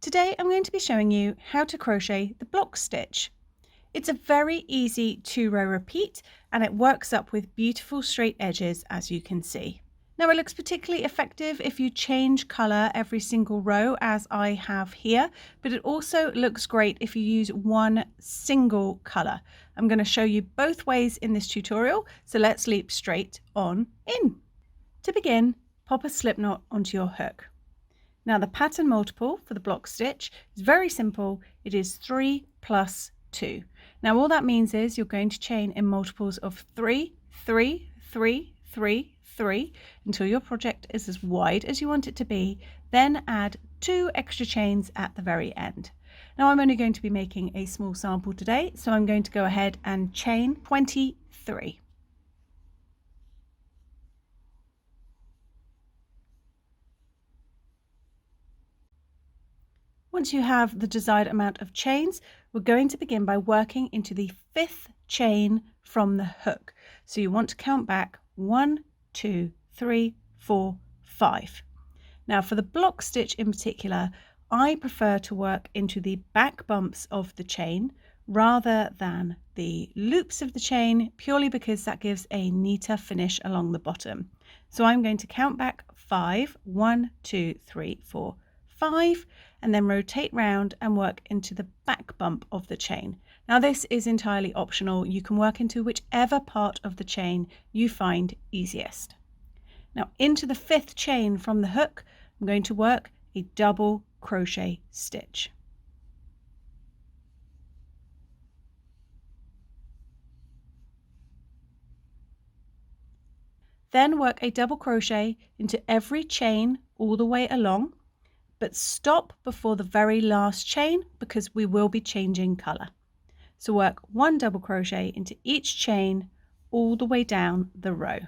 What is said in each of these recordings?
Today I'm going to be showing you how to crochet the block stitch. It's a very easy 2-row repeat and it works up with beautiful straight edges, as you can see. Now it looks particularly effective if you change colour every single row, as I have here, but it also looks great if you use one single colour. I'm going to show you both ways in this tutorial, so let's leap straight on in. To begin, pop a slip knot onto your hook. Now the pattern multiple for the block stitch is very simple. It is 3 plus 2. Now all that means is you're going to chain in multiples of 3, 3, 3, 3, 3 until your project is as wide as you want it to be, then add 2 extra chains at the very end. Now I'm only going to be making a small sample today, so I'm going to go ahead and chain 23. Once you have the desired amount of chains, we're going to begin by working into the 5th chain from the hook. So you want to count back 1, 2, 3, 4, 5. Now for the block stitch in particular, I prefer to work into the back bumps of the chain rather than the loops of the chain, purely because that gives a neater finish along the bottom. So I'm going to count back 5, 1, 2, 3, 4, 5, and then rotate round and work into the back bump of the chain. Now this is entirely optional. You can work into whichever part of the chain you find easiest. Now into the 5th chain from the hook, I'm going to work a double crochet stitch. Then work a double crochet into every chain all the way along, but stop before the very last chain because we will be changing colour. So work 1 double crochet into each chain all the way down the row.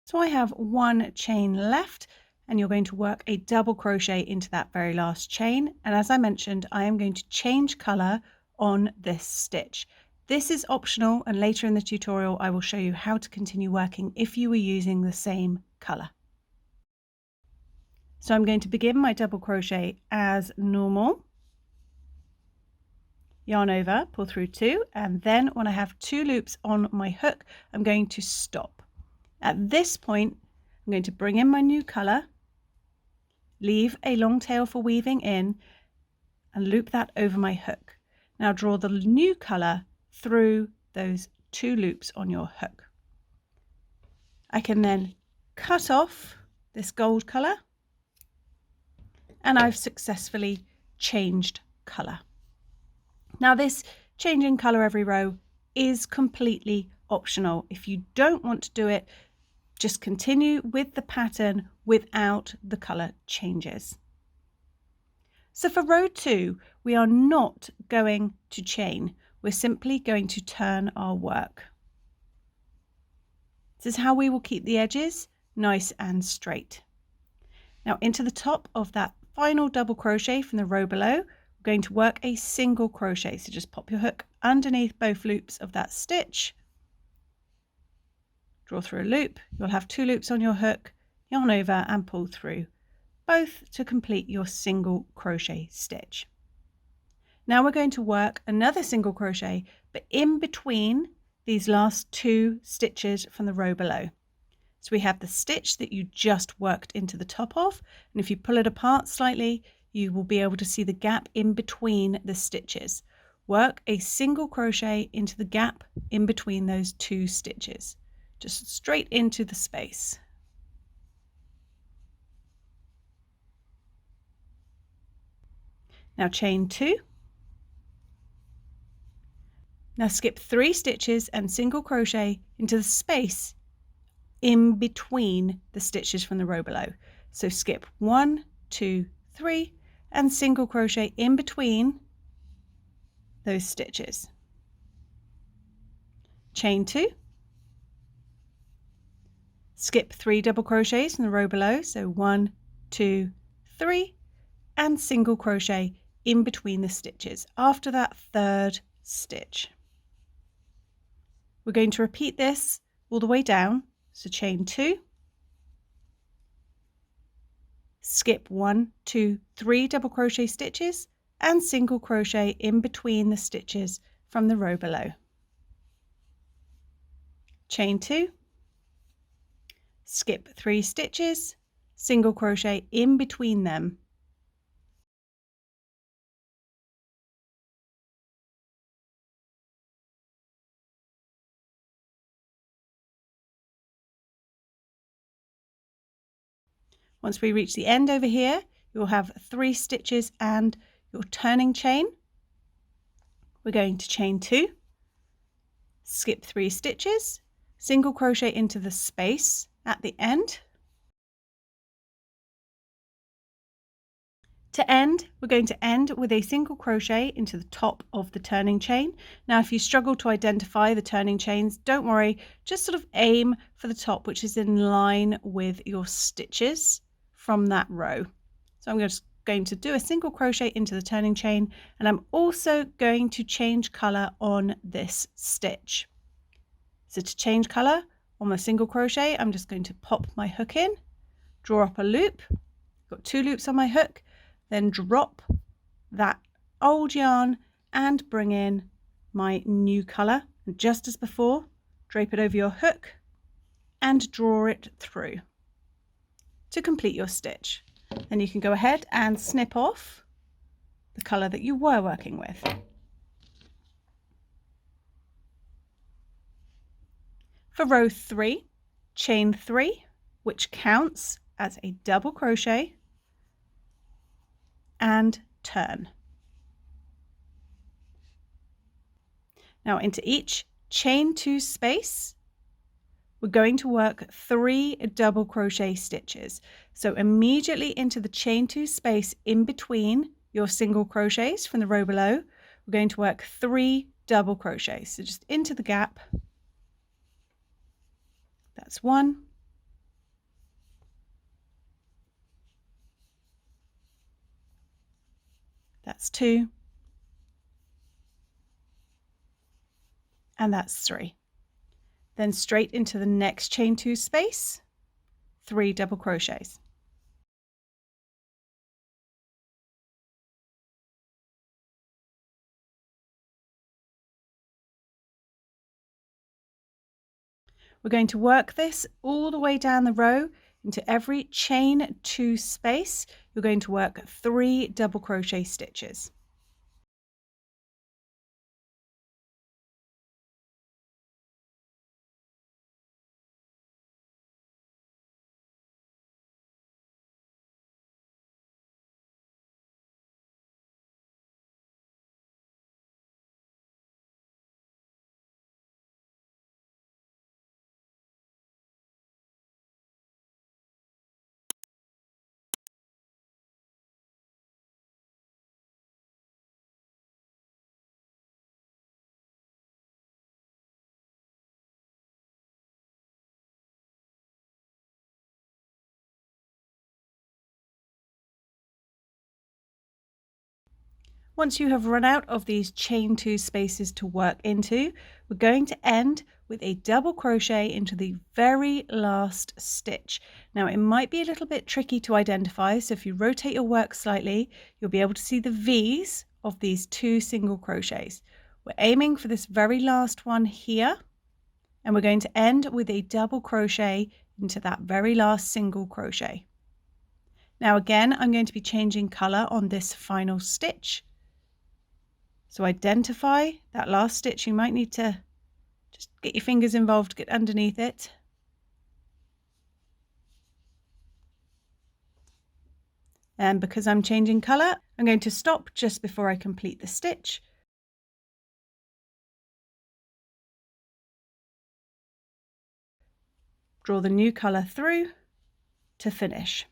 So I have 1 chain left, and you're going to work a double crochet into that very last chain. And as I mentioned, I am going to change colour on this stitch. This is optional, and later in the tutorial I will show you how to continue working if you were using the same colour. So I'm going to begin my double crochet as normal. Yarn over, pull through 2, and then when I have 2 loops on my hook, I'm going to stop. At this point, I'm going to bring in my new colour, leave a long tail for weaving in, and loop that over my hook. Now draw the new colour through those 2 loops on your hook. I can then cut off this gold colour, and I've successfully changed colour. Now this changing colour every row is completely optional. If you don't want to do it, just continue with the pattern without the colour changes. So for row 2, we are not going to chain. We're simply going to turn our work. This is how we will keep the edges nice and straight. Now into the top of that final double crochet from the row below, we're going to work a single crochet. So just pop your hook underneath both loops of that stitch, draw through a loop. You'll have 2 loops on your hook, yarn over and pull through, both to complete your single crochet stitch. Now we're going to work another single crochet, but in between these last 2 stitches from the row below. So we have the stitch that you just worked into the top of, and if you pull it apart slightly, you will be able to see the gap in between the stitches. Work a single crochet into the gap in between those 2 stitches, just straight into the space. Now chain 2. Now skip 3 stitches and single crochet into the space in between the stitches from the row below. So skip 1, 2, 3, and single crochet in between those stitches. Chain 2, skip 3 double crochets in the row below, so 1, 2, 3, and single crochet in between the stitches after that third stitch. We're going to repeat this all the way down, so chain 2, skip 1, 2, 3 double crochet stitches and single crochet in between the stitches from the row below. Chain 2, skip 3 stitches, single crochet in between them. Once we reach the end over here, you'll have 3 stitches and your turning chain. We're going to chain 2, skip 3 stitches, single crochet into the space at the end. To end, we're going to end with a single crochet into the top of the turning chain. Now, if you struggle to identify the turning chains, don't worry, just sort of aim for the top, which is in line with your stitches from that row. So I'm just going to do a single crochet into the turning chain, and I'm also going to change color on this stitch. So to change color on the single crochet, I'm just going to pop my hook in, draw up a loop, got 2 loops on my hook, then drop that old yarn and bring in my new color, and just as before, drape it over your hook and draw it through to complete your stitch. Then you can go ahead and snip off the color that you were working with. For row 3, chain 3, which counts as a double crochet, and turn. Now into each chain 2 space, we're going to work 3 double crochet stitches. So immediately into the chain 2 space in between your single crochets from the row below, we're going to work 3 double crochets. So just into the gap, that's 1, that's 2, and that's 3. Then straight into the next chain 2 space, 3 double crochets. We're going to work this all the way down the row. Into every chain 2 space, you're going to work 3 double crochet stitches. Once you have run out of these chain 2 spaces to work into, we're going to end with a double crochet into the very last stitch. Now it might be a little bit tricky to identify, so if you rotate your work slightly, you'll be able to see the V's of these 2 single crochets. We're aiming for this very last one here, and we're going to end with a double crochet into that very last single crochet. Now again, I'm going to be changing color on this final stitch. So identify that last stitch. You might need to just get your fingers involved, get underneath it. And because I'm changing color, I'm going to stop just before I complete the stitch. Draw the new color through to finish.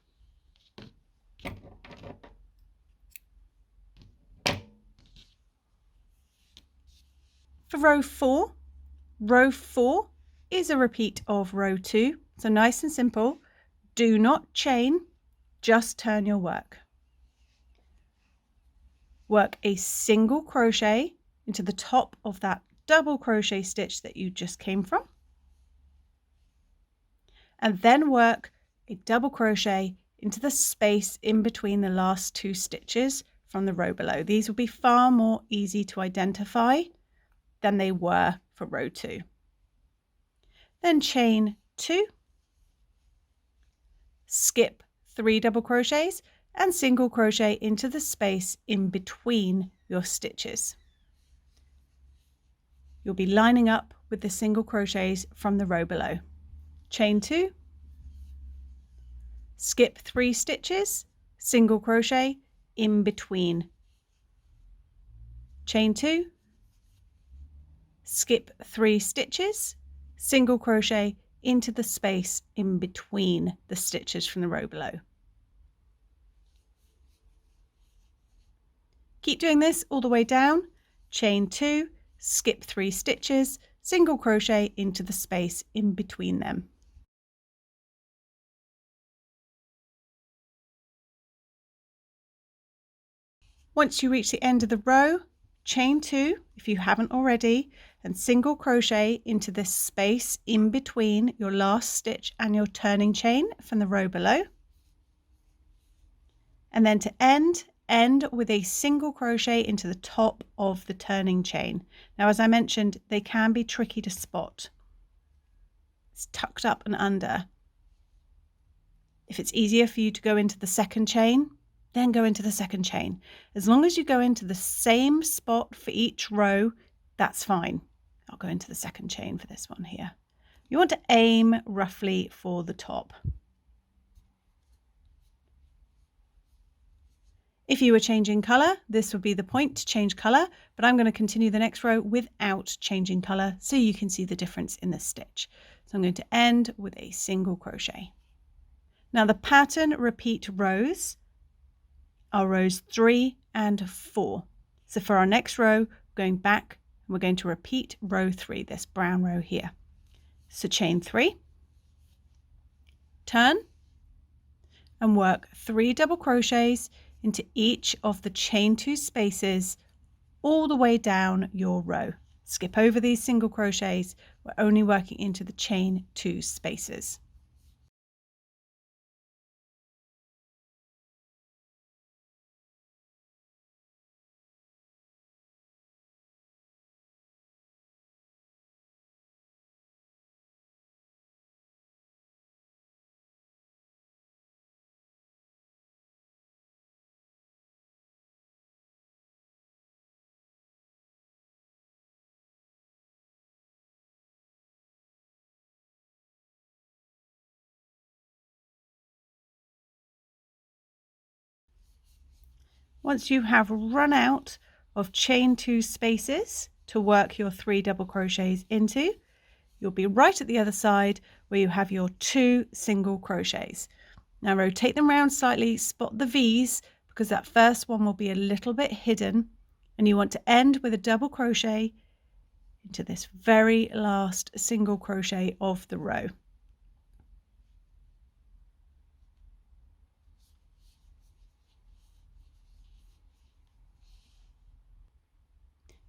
For row 4 is a repeat of row 2, so nice and simple. Do not chain, just turn your work. Work a single crochet into the top of that double crochet stitch that you just came from, and then work a double crochet into the space in between the last 2 stitches from the row below. These will be far more easy to identify than they were for row 2. Then chain 2, skip 3 double crochets and single crochet into the space in between your stitches. You'll be lining up with the single crochets from the row below. Chain 2, skip 3 stitches, single crochet in between. Chain 2, skip 3 stitches, single crochet into the space in between the stitches from the row below. Keep doing this all the way down. Chain 2, skip 3 stitches, single crochet into the space in between them. Once you reach the end of the row, chain 2 if you haven't already, and single crochet into this space in between your last stitch and your turning chain from the row below. And then to end with a single crochet into the top of the turning chain. Now, as I mentioned, they can be tricky to spot. It's tucked up and under. If it's easier for you to go into the second chain, then go into the second chain. As long as you go into the same spot for each row, that's fine. I'll go into the second chain for this one here. You want to aim roughly for the top. If you were changing colour, this would be the point to change colour, but I'm going to continue the next row without changing colour so you can see the difference in the stitch. So I'm going to end with a single crochet. Now the pattern repeat rows are rows 3 and 4. So for our next row, going back, we're going to repeat row 3, this brown row here. So chain 3, turn, and work 3 double crochets into each of the chain 2 spaces all the way down your row. Skip over these single crochets. We're only working into the chain 2 spaces. Once you have run out of chain 2 spaces to work your 3 double crochets into, you'll be right at the other side where you have your 2 single crochets. Now rotate them around slightly, spot the V's because that first one will be a little bit hidden, and you want to end with a double crochet into this very last single crochet of the row.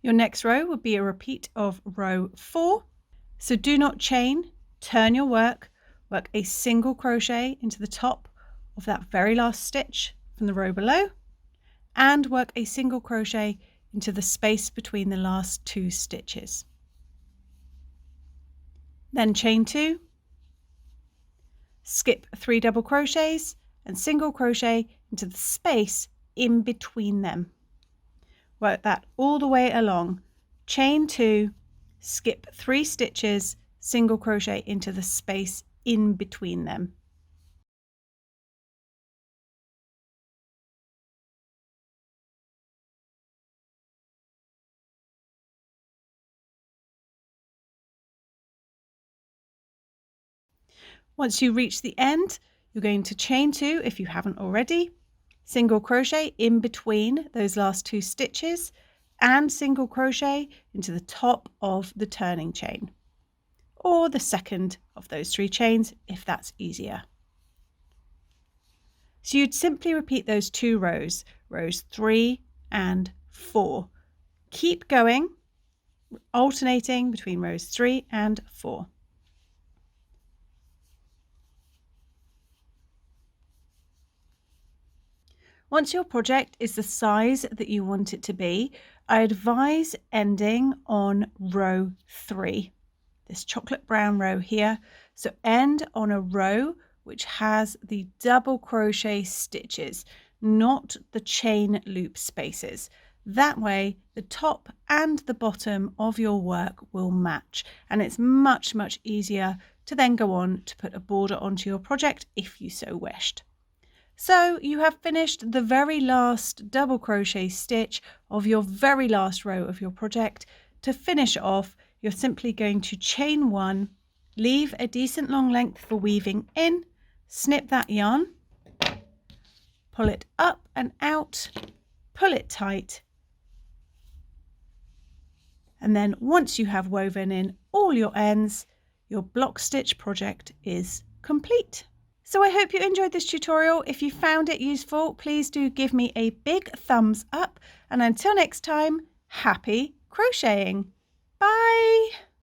Your next row will be a repeat of row 4. So do not chain, turn your work, work a single crochet into the top of that very last stitch from the row below, and work a single crochet into the space between the last 2 stitches. Then chain 2, skip 3 double crochets and single crochet into the space in between them. Work that all the way along. Chain 2, skip 3 stitches, single crochet into the space in between them. Once you reach the end, you're going to chain 2 if you haven't already, single crochet in between those last 2 stitches, and single crochet into the top of the turning chain, or the second of those 3 chains if that's easier. So you'd simply repeat those 2 rows, rows 3 and 4. Keep going, alternating between rows 3 and 4. Once your project is the size that you want it to be, I advise ending on row 3, this chocolate brown row here. So end on a row which has the double crochet stitches, not the chain loop spaces. That way the top and the bottom of your work will match, and it's much easier to then go on to put a border onto your project if you so wished. So you have finished the very last double crochet stitch of your very last row of your project. To finish off, you're simply going to chain 1, leave a decent long length for weaving in, snip that yarn, pull it up and out, pull it tight, and then once you have woven in all your ends, your block stitch project is complete. So I hope you enjoyed this tutorial. If you found it useful, please do give me a big thumbs up, and until next time, happy crocheting. Bye!